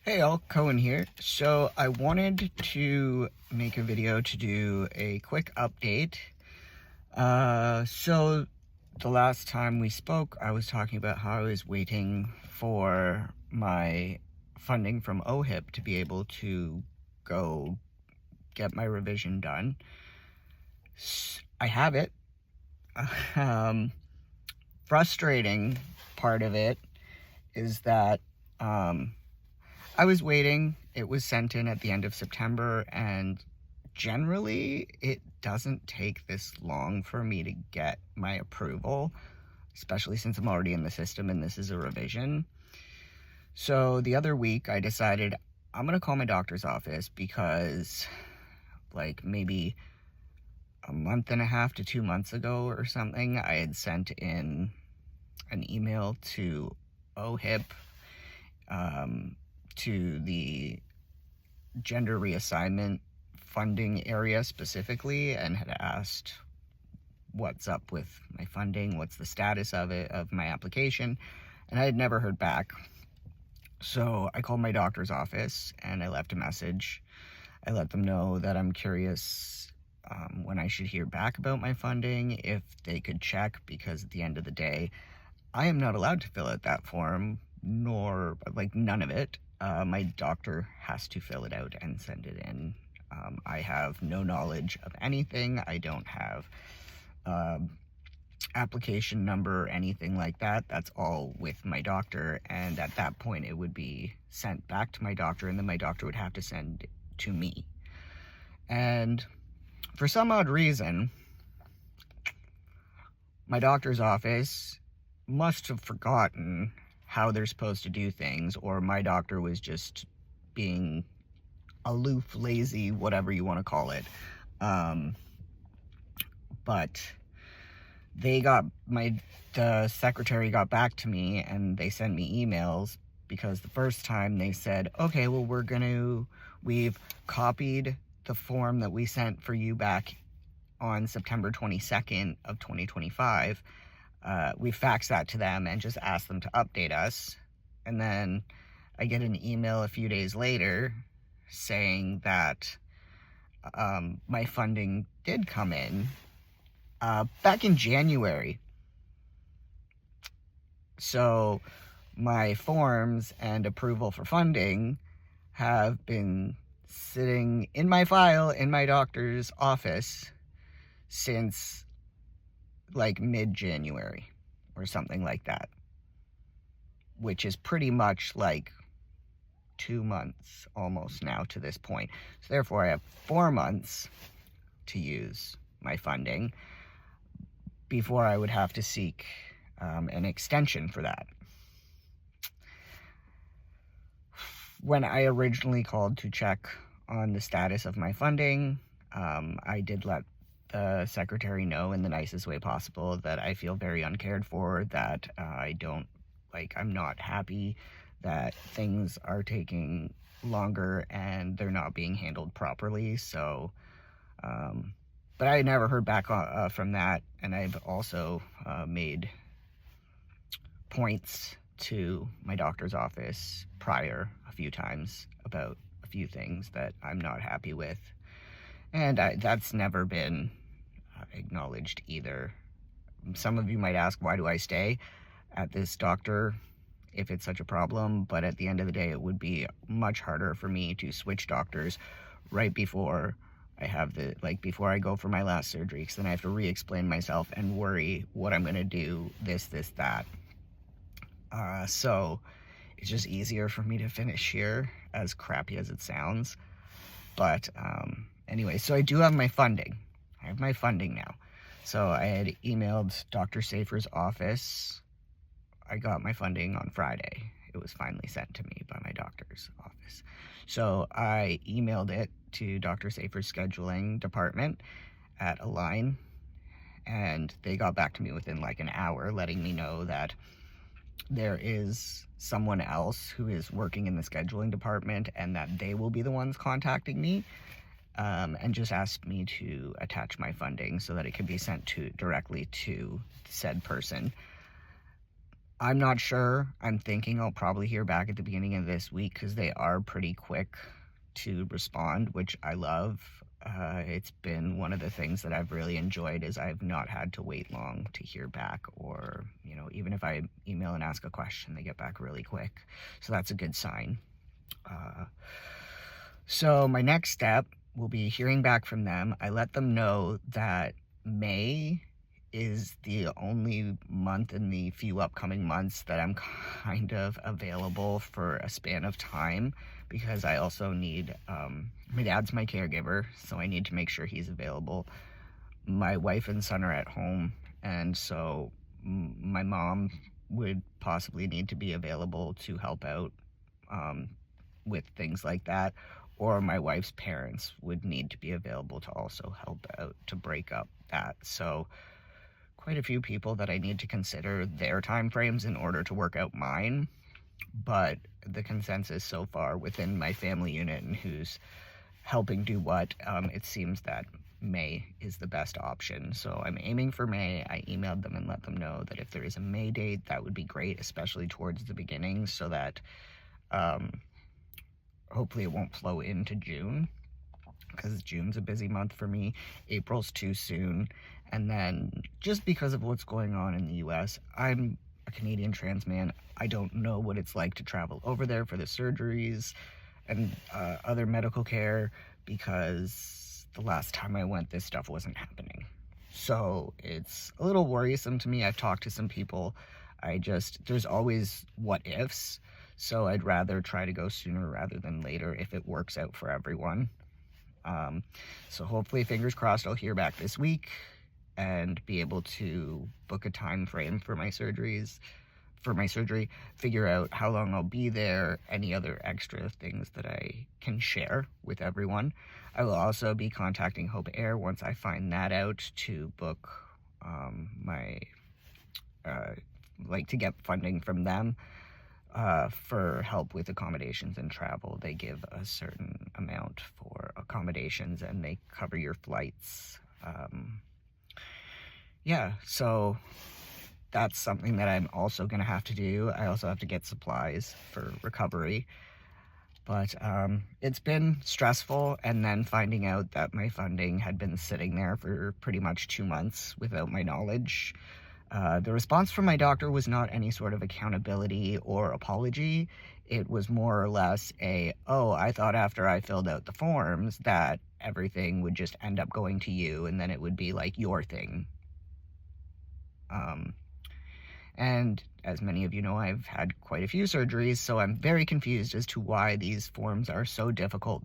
Hey all, Cohen here. So I wanted to make a video to do a quick update. So the last time we spoke, I was talking about how I was waiting for my funding from OHIP to be able to go get my revision done. I have it. Um, Frustrating part of it is that I was waiting. It was sent in at the end of September, and generally it doesn't take this long for me to get my approval, especially since I'm already in the system and this is a revision. So the other week I decided I'm going to call my doctor's office because like maybe a month and a half to 2 months ago or something, I had sent in an email to OHIP, to the gender reassignment funding area specifically, and had asked what's up with my funding, what's the status of it, of my application, and I had never heard back. So I called my doctor's office and I left a message. I let them know that I'm curious when I should hear back about my funding, if they could check, because at the end of the day, I am not allowed to fill out that form, nor like none of it. My doctor has to fill it out and send it in. I have no knowledge of anything. I don't have application number or anything like that. That's all with my doctor, and at that point it would be sent back to my doctor, and then my doctor would have to send it to me. And for some odd reason, my doctor's office must have forgotten how they're supposed to do things, or my doctor was just being aloof, lazy, whatever you want to call it. But the secretary got back to me and they sent me emails, because the first time they said, okay, well, we've copied the form that we sent for you back on September 22nd of 2025. We faxed that to them and just asked them to update us. And then I get an email a few days later saying that my funding did come in back in January. So my forms and approval for funding have been sitting in my file in my doctor's office since like mid-January or something like that, which is pretty much like 2 months almost now to this point. So therefore I have 4 months to use my funding before I would have to seek an extension for that. When I originally called to check on the status of my funding, I did let the secretary know in the nicest way possible that I feel very uncared for, that I'm not happy that things are taking longer and they're not being handled properly. So, but I never heard back from that, and I've also made points to my doctor's office prior a few times about a few things that I'm not happy with, and that's never been acknowledged either. Some of you might ask, why do I stay at this doctor if it's such a problem? But at the end of the day, it would be much harder for me to switch doctors right before before I go for my last surgery, because then I have to re-explain myself and worry what I'm going to do, this, that. So it's just easier for me to finish here, as crappy as it sounds. But anyway, so I do have my funding. I have my funding now. So I had emailed Dr. Safer's office. I got my funding on Friday. It was finally sent to me by my doctor's office. So I emailed it to Dr. Safer's scheduling department at Align, and they got back to me within like an hour, letting me know that there is someone else who is working in the scheduling department and that they will be the ones contacting me, and just asked me to attach my funding so that it can be sent directly to said person. I'm not sure. I'm thinking I'll probably hear back at the beginning of this week because they are pretty quick to respond, which I love. It's been one of the things that I've really enjoyed is I've not had to wait long to hear back, or, you know, even if I email and ask a question, they get back really quick. So that's a good sign. So my next step will be hearing back from them. I let them know that May is the only month in the few upcoming months that I'm kind of available for a span of time, because I also need, my dad's my caregiver, so I need to make sure he's available. My wife and son are at home, and so my mom would possibly need to be available to help out with things like that, or my wife's parents would need to be available to also help out to break up that. So quite a few people that I need to consider their time frames in order to work out mine. But the consensus so far within my family unit and who's helping do what, it seems that May is the best option. So I'm aiming for May. I emailed them and let them know that if there is a May date, that would be great, especially towards the beginning, so that hopefully it won't flow into June, because June's a busy month for me. April's too soon. And then just because of what's going on in the US, I'm a Canadian trans man. I don't know what it's like to travel over there for the surgeries and other medical care, because the last time I went, this stuff wasn't happening. So it's a little worrisome to me. I've talked to some people. There's always what ifs. So I'd rather try to go sooner rather than later if it works out for everyone. So hopefully, fingers crossed, I'll hear back this week and be able to book a time frame for my surgery, figure out how long I'll be there, any other extra things that I can share with everyone. I will also be contacting Hope Air once I find that out to book to get funding from them. For help with accommodations and travel. They give a certain amount for accommodations and they cover your flights. Yeah, so that's something that I'm also going to have to do. I also have to get supplies for recovery. But it's been stressful, and then finding out that my funding had been sitting there for pretty much 2 months without my knowledge. The response from my doctor was not any sort of accountability or apology. It was more or less I thought after I filled out the forms that everything would just end up going to you and then it would be like your thing. And as many of you know, I've had quite a few surgeries, so I'm very confused as to why these forms are so difficult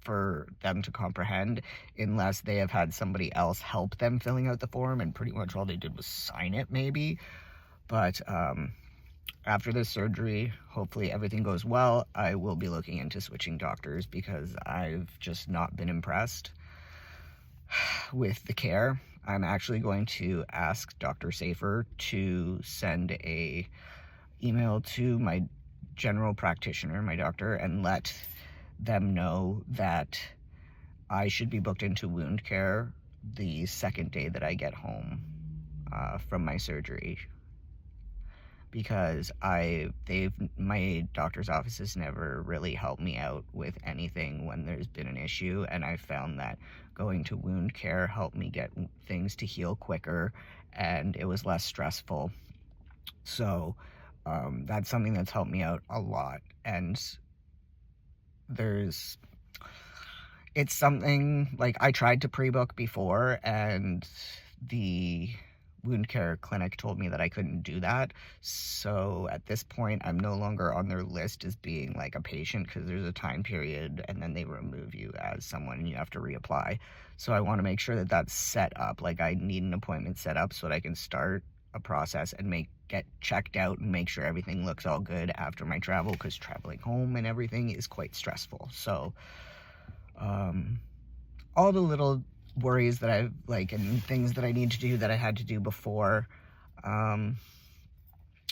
for them to comprehend, unless they have had somebody else help them filling out the form, and pretty much all they did was sign it, maybe. But after this surgery, hopefully everything goes well. I will be looking into switching doctors, because I've just not been impressed with the care. I'm actually going to ask Dr. Safer to send a email to my general practitioner, my doctor, and let them know that I should be booked into wound care the second day that I get home from my surgery, because my doctor's office has never really helped me out with anything when there's been an issue, and I found that going to wound care helped me get things to heal quicker, and it was less stressful. So that's something that's helped me out a lot. And it's something like I tried to pre-book before, and the wound care clinic told me that I couldn't do that. So at this point, I'm no longer on their list as being like a patient, because there's a time period and then they remove you as someone and you have to reapply. So I want to make sure that that's set up. Like, I need an appointment set up so that I can start a process and get checked out and make sure everything looks all good after my travel, because traveling home and everything is quite stressful. So all the little worries that I've and things that I need to do that I had to do before.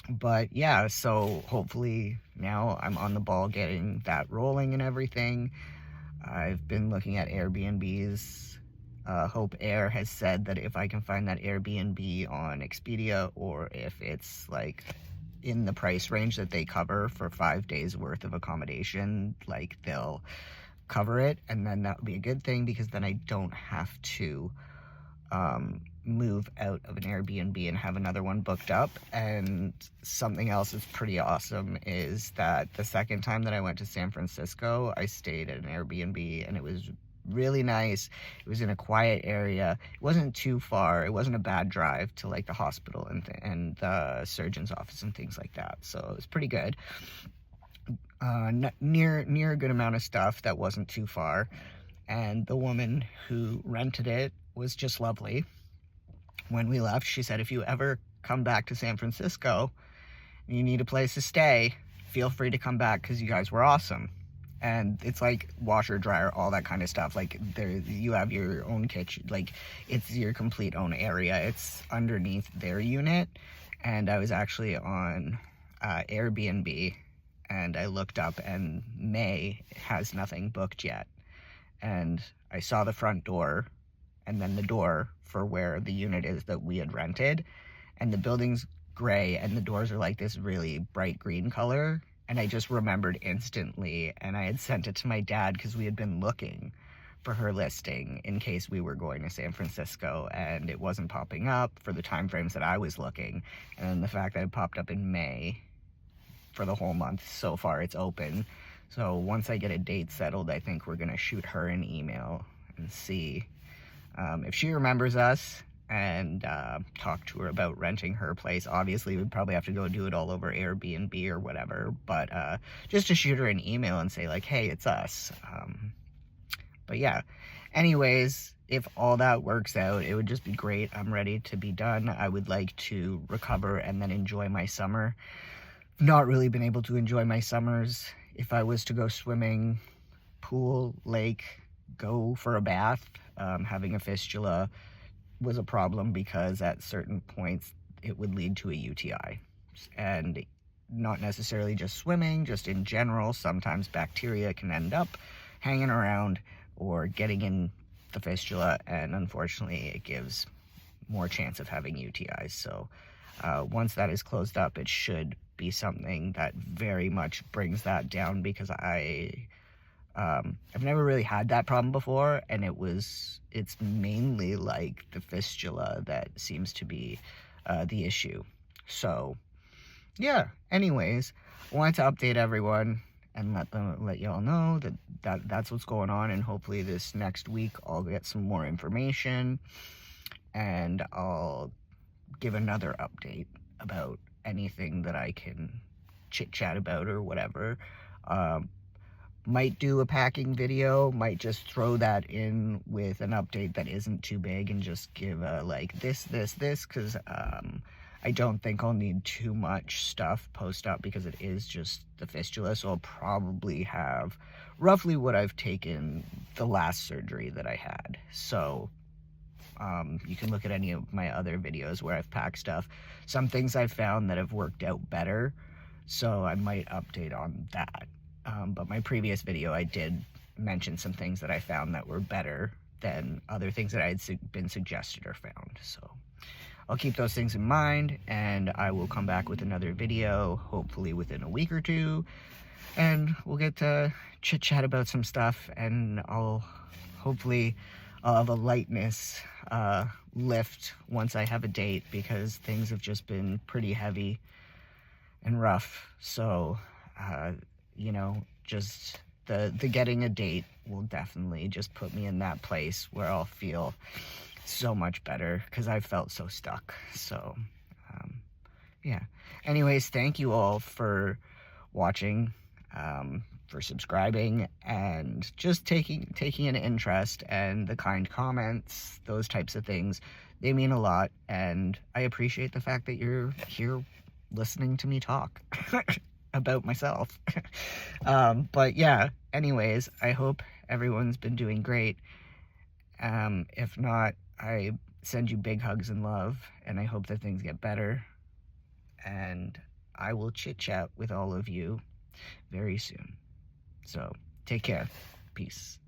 But yeah, so hopefully now I'm on the ball getting that rolling and everything. I've been looking at Airbnbs. Hope Air has said that if I can find that Airbnb on Expedia, or if it's in the price range that they cover for 5 days worth of accommodation, like they'll cover it, and then that would be a good thing because then I don't have to move out of an Airbnb and have another one booked up. And something else that's pretty awesome is that the second time that I went to San Francisco, I stayed at an Airbnb and it was really nice. It was in a quiet area. It wasn't too far. It wasn't a bad drive to like the hospital and the surgeon's office and things like that. So it was pretty good. Near a good amount of stuff that wasn't too far. And the woman who rented it was just lovely. When we left, she said, if you ever come back to San Francisco and you need a place to stay, feel free to come back because you guys were awesome. And it's like washer, dryer, all that kind of stuff. Like there, you have your own kitchen. Like it's your complete own area. It's underneath their unit. And I was actually on Airbnb and I looked up and May has nothing booked yet. And I saw the front door and then the door for where the unit is that we had rented, and the building's gray and the doors are like this really bright green color. And I just remembered instantly, and I had sent it to my dad because we had been looking for her listing in case we were going to San Francisco, and it wasn't popping up for the time frames that I was looking. And then the fact that it popped up in May for the whole month, so far it's open. So once I get a date settled, I think we're gonna shoot her an email and see if she remembers us and talk to her about renting her place. Obviously, we'd probably have to go do it all over Airbnb or whatever, but just to shoot her an email and say like, hey, it's us. But yeah, anyways, if all that works out, it would just be great. I'm ready to be done. I would like to recover and then enjoy my summer. Not really been able to enjoy my summers. If I was to go swimming, pool, lake, go for a bath, having a fistula was a problem because at certain points it would lead to a UTI. And not necessarily just swimming, just in general, sometimes bacteria can end up hanging around or getting in the fistula, and unfortunately it gives more chance of having UTIs. So once that is closed up, it should be something that very much brings that down, because I've never really had that problem before, and it's mainly like the fistula that seems to be the issue. So yeah, anyways, I wanted to update everyone and let y'all know that's what's going on, and hopefully this next week I'll get some more information and I'll give another update about anything that I can chit chat about or whatever. Might do a packing video, might just throw that in with an update that isn't too big and just give a like this, because I don't think I'll need too much stuff post up because it is just the fistula. So I'll probably have roughly what I've taken the last surgery that I had. So you can look at any of my other videos where I've packed stuff. Some things I've found that have worked out better, so I might update on that. But my previous video, I did mention some things that I found that were better than other things that I had been suggested or found. So I'll keep those things in mind, and I will come back with another video, hopefully within a week or two, and we'll get to chit chat about some stuff, and hopefully I'll have a lightness lift once I have a date, because things have just been pretty heavy and rough. So you know, just the getting a date will definitely just put me in that place where I'll feel so much better, because I felt so stuck. So yeah, anyways, thank you all for watching, for subscribing, and just taking an interest, and the kind comments, those types of things. They mean a lot, and I appreciate the fact that you're here listening to me talk about myself. But yeah, anyways, I hope everyone's been doing great. If not, I send you big hugs and love, and I hope that things get better, and I will chit chat with all of you very soon. So take care. Peace.